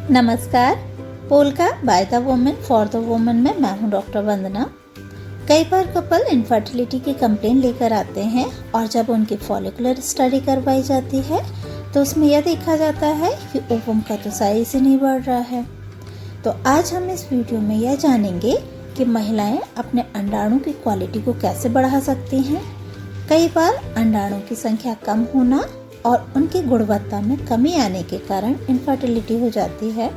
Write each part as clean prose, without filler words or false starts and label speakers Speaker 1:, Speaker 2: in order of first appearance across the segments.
Speaker 1: नमस्कार। Polka by the women for the women में मैं हूं डॉक्टर वंदना। कई बार कपल इनफर्टिलिटी की कंप्लेन लेकर आते हैं और जब उनकी फॉलिकुलर स्टडी करवाई जाती है तो उसमें यह देखा जाता है कि ओवम का तो साइज ही नहीं बढ़ रहा है। तो आज हम इस वीडियो में यह जानेंगे कि महिलाएं अपने अंडाणु की क्वालिटी को कैसे बढ़ा सकती हैं। कई बार अंडाणु की संख्या कम होना और उनकी गुणवत्ता में कमी आने के कारण इनफर्टिलिटी हो जाती है।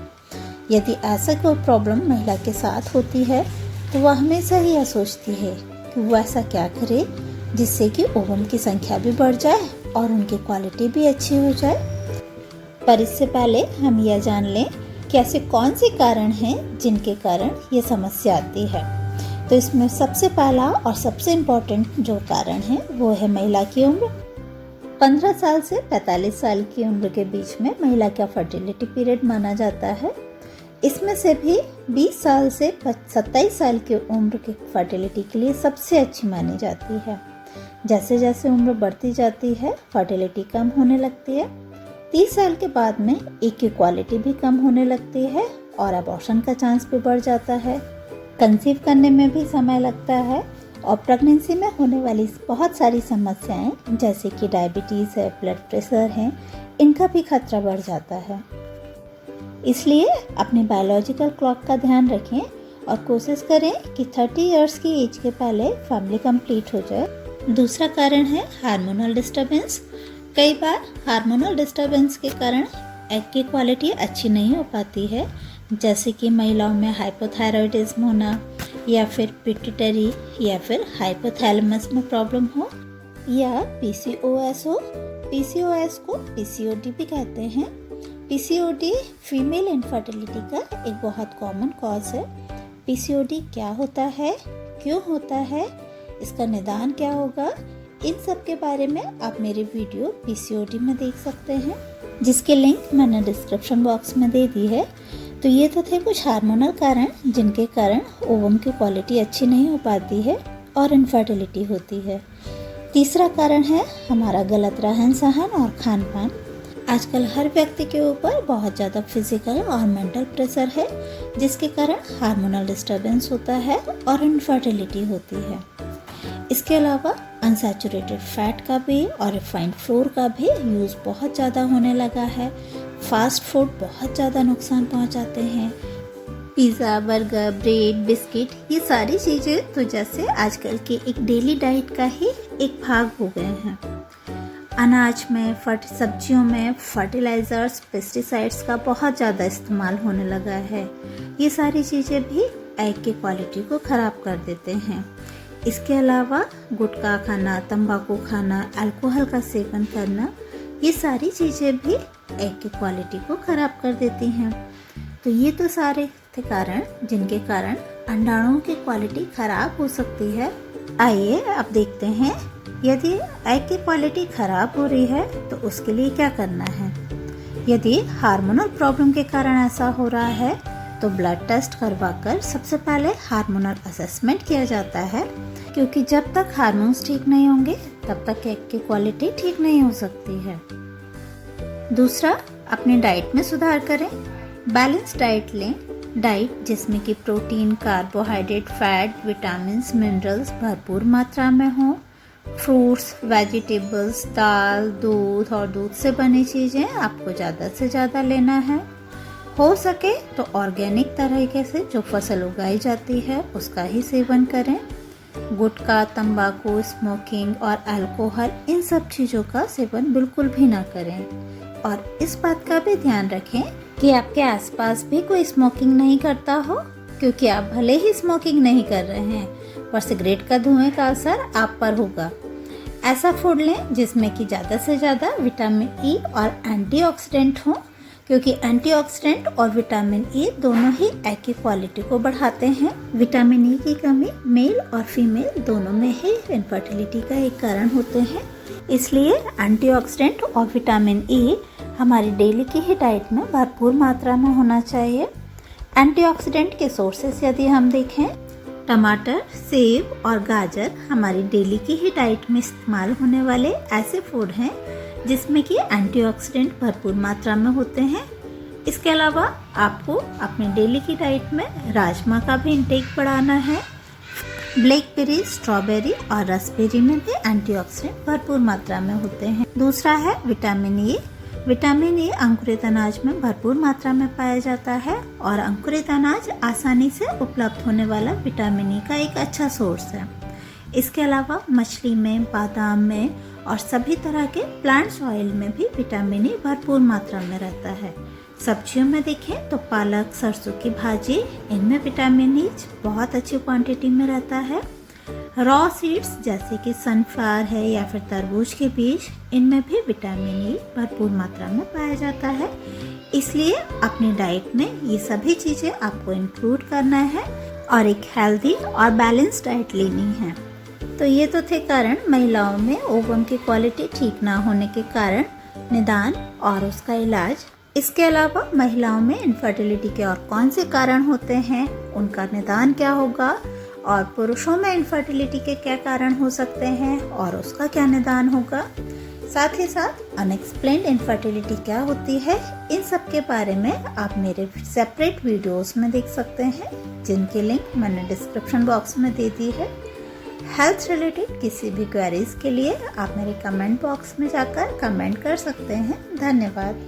Speaker 1: यदि ऐसा कोई प्रॉब्लम महिला के साथ होती है तो वह हमेशा ही यह सोचती है कि वो ऐसा क्या करे जिससे कि ओवम की संख्या भी बढ़ जाए और उनकी क्वालिटी भी अच्छी हो जाए। पर इससे पहले हम यह जान लें कि ऐसे कौन से कारण हैं जिनके कारण ये समस्या आती है। तो इसमें सबसे पहला और सबसे इम्पोर्टेंट जो कारण है वो है महिला की उम्र। 15 साल से 45 साल की उम्र के बीच में महिला का फर्टिलिटी पीरियड माना जाता है। इसमें से भी 20 साल से 27 साल की उम्र की फर्टिलिटी के लिए सबसे अच्छी मानी जाती है। जैसे जैसे उम्र बढ़ती जाती है फर्टिलिटी कम होने लगती है। 30 साल के बाद में एक की क्वालिटी भी कम होने लगती है और अबॉर्शन का चांस भी बढ़ जाता है। कंसीव करने में भी समय लगता है और प्रेगनेंसी में होने वाली बहुत सारी समस्याएं जैसे कि डायबिटीज़ है, ब्लड प्रेशर है, इनका भी खतरा बढ़ जाता है। इसलिए अपने बायोलॉजिकल क्लॉक का ध्यान रखें और कोशिश करें कि 30 इयर्स की एज के पहले फैमिली कंप्लीट हो जाए। दूसरा कारण है हार्मोनल डिस्टर्बेंस। कई बार हार्मोनल डिस्टर्बेंस के कारण एग की क्वालिटी अच्छी नहीं हो पाती है, जैसे कि महिलाओं में हाइपोथायरॉयडिज्म होना या फिर पिट्यूटरी या फिर हाइपोथैलेमस में प्रॉब्लम हो या पीसीओएस हो। पीसीओएस को पीसीओडी भी कहते हैं। पीसीओडी फीमेल इनफर्टिलिटी का एक बहुत कॉमन कॉज है। पीसीओडी क्या होता है, क्यों होता है, इसका निदान क्या होगा, इन सब के बारे में आप मेरे वीडियो पीसीओडी में देख सकते हैं, जिसके लिंक मैंने डिस्क्रिप्शन बॉक्स में दे दी है। तो ये तो थे कुछ हार्मोनल कारण जिनके कारण ओवम की क्वालिटी अच्छी नहीं हो पाती है और इनफर्टिलिटी होती है। तीसरा कारण है हमारा गलत रहन सहन और खान पान। आजकल हर व्यक्ति के ऊपर बहुत ज़्यादा फिजिकल और मेंटल प्रेशर है, जिसके कारण हार्मोनल डिस्टर्बेंस होता है और इनफर्टिलिटी होती है। इसके अलावा अनसैचुरेटेड फैट का भी और रिफाइंड फ्लोर का भी यूज़ बहुत ज़्यादा होने लगा है। फास्ट फूड बहुत ज़्यादा नुकसान पहुंचाते हैं। पिज़्ज़ा, बर्गर, ब्रेड, बिस्किट, ये सारी चीज़ें तो जैसे आजकल के एक डेली डाइट का ही एक भाग हो गए हैं। अनाज में, सब्जियों में फर्टिलाइज़र्स, पेस्टिसाइड्स का बहुत ज़्यादा इस्तेमाल होने लगा है। ये सारी चीज़ें भी एग की क्वालिटी को ख़राब कर देते हैं। इसके अलावा गुटखा खाना, तंबाकू खाना, अल्कोहल का सेवन करना, ये सारी चीज़ें भी एग की क्वालिटी को ख़राब कर देती हैं। तो ये तो सारे थे कारण जिनके कारण अंडाणुओं की क्वालिटी ख़राब हो सकती है। आइए अब देखते हैं यदि एग की क्वालिटी ख़राब हो रही है तो उसके लिए क्या करना है। यदि हार्मोनल प्रॉब्लम के कारण ऐसा हो रहा है तो ब्लड टेस्ट करवाकर सबसे पहले हार्मोनल असेसमेंट किया जाता है, क्योंकि जब तक हार्मोन्स ठीक नहीं होंगे तब तक एग की क्वालिटी ठीक नहीं हो सकती है। दूसरा, अपने डाइट में सुधार करें। बैलेंस डाइट लें। डाइट जिसमें कि protein, carbohydrate, fat, vitamins, minerals भरपूर मात्रा में हो। फ्रूट्स, वेजिटेबल्स, दाल, दूध और दूध से बनी चीज़ें आपको ज़्यादा से ज़्यादा लेना है। हो सके तो ऑर्गेनिक तरीके से जो फसल उगाई जाती है उसका ही सेवन करें। गुटखा, तंबाकू, स्मोकिंग और अल्कोहल, इन सब चीज़ों का सेवन बिल्कुल भी ना करें। और इस बात का भी ध्यान रखें कि आपके आसपास भी कोई स्मोकिंग नहीं करता हो, क्योंकि आप भले ही स्मोकिंग नहीं कर रहे हैं पर सिगरेट का धुएं का असर आप पर होगा। ऐसा फूड लें जिसमें कि ज़्यादा से ज़्यादा विटामिन ई और एंटीऑक्सीडेंट हो, क्योंकि एंटीऑक्सीडेंट और विटामिन ई दोनों ही एग की क्वालिटी को बढ़ाते हैं। विटामिन ई की कमी मेल और फीमेल दोनों में ही इनफर्टिलिटी का एक कारण होते हैं। इसलिए एंटीऑक्सीडेंट और विटामिन ई हमारी डेली की ही डाइट में भरपूर मात्रा में होना चाहिए। एंटीऑक्सीडेंट के सोर्सेस यदि हम देखें, टमाटर, सेब और गाजर हमारी डेली की ही डाइट में इस्तेमाल होने वाले ऐसे फूड हैं जिसमें कि एंटीऑक्सीडेंट भरपूर मात्रा में होते हैं। इसके अलावा आपको अपने डेली की डाइट में राजमा का भी इंटेक बढ़ाना है। ब्लैकबेरी, स्ट्रॉबेरी और रास्पबेरी में भी एंटीऑक्सीडेंट भरपूर मात्रा में होते हैं। दूसरा है विटामिन ए। विटामिन ए अंकुरित अनाज में भरपूर मात्रा में पाया जाता है और अंकुरित अनाज आसानी से उपलब्ध होने वाला विटामिन ए का एक अच्छा सोर्स है। इसके अलावा मछली में, बादाम में और सभी तरह के प्लांट्स ऑयल में भी विटामिन ए भरपूर मात्रा में रहता है। सब्जियों में देखें तो पालक, सरसों की भाजी, इनमें विटामिन ई बहुत अच्छी क्वांटिटी में रहता है। रॉ सीड्स जैसे कि सनफ्लावर है या फिर तरबूज के बीज, इनमें भी विटामिन ई भरपूर मात्रा में पाया जाता है। इसलिए अपनी डाइट में ये सभी चीज़ें आपको इंक्लूड करना है और एक हेल्दी और बैलेंस डाइट लेनी है। तो ये तो थे कारण महिलाओं में ओवम की क्वालिटी ठीक ना होने के कारण, निदान और उसका इलाज। इसके अलावा महिलाओं में इनफर्टिलिटी के और कौन से कारण होते हैं, उनका निदान क्या होगा, और पुरुषों में इनफर्टिलिटी के क्या कारण हो सकते हैं और उसका क्या निदान होगा। साथ ही साथ अनएक्सप्लेन्ड इनफर्टिलिटी क्या होती है, इन सब के बारे में आप मेरे सेपरेट वीडियोस में देख सकते हैं, जिनकी लिंक मैंने डिस्क्रिप्शन बॉक्स में दे दी है। हेल्थ रिलेटेड किसी भी क्वेरीज के लिए आप मेरे कमेंट बॉक्स में जाकर कमेंट कर सकते हैं। धन्यवाद।